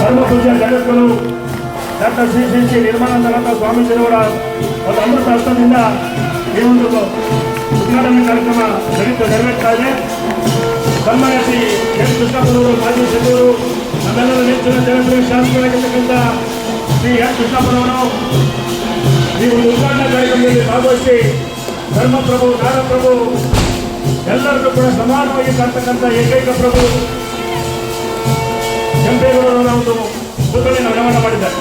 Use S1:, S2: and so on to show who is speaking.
S1: ಧರ್ಮಪೂಜ್ಯ ಜಗದ್ಗುರು doctor Shri Nirmalananda ಸ್ವಾಮೀಜಿಯವರ ಒಂದು ಅಮೃತ ಹಸ್ತದಿಂದ ಈ ಒಂದು ಉದ್ಘಾಟನೆ ಕಾರ್ಯಕ್ರಮ ನೆರವೇರ್ತಾ ಇದೆ. ಸನ್ಮಾನ್ಯ ಶ್ರೀ ಎನ್ ಕೃಷ್ಣಪ್ಪನವರು, ಮಾಜಿ ಸಚಿವರು, ನಮ್ಮೆಲ್ಲರ ನೆಚ್ಚಿನ ಜನಪ್ರಿಯ ಶಾಸಕರಾಗಿರ್ತಕ್ಕಂಥ ಶ್ರೀ ಎನ್ ಕೃಷ್ಣಪ್ಪನವರು ಈ ಒಂದು ಉದ್ಘಾಟನಾ ಕಾರ್ಯಕ್ರಮದಲ್ಲಿ ಭಾಗವಹಿಸಿ ಧರ್ಮಪ್ರಭು, ನಾಡಪ್ರಭು, ಎಲ್ಲರಿಗೂ ಕೂಡ ಸಮಾನವಾಗಿ ಕಾಣ್ತಕ್ಕಂಥ ಏಕೈಕ ಪ್ರಭು ಕೆಂಪೇಗೌಡರವರ ಒಂದು ಪುತ್ಥಳಿಯನ್ನು ಅನಾವರಣ ಮಾಡಿದ್ದಾರೆ.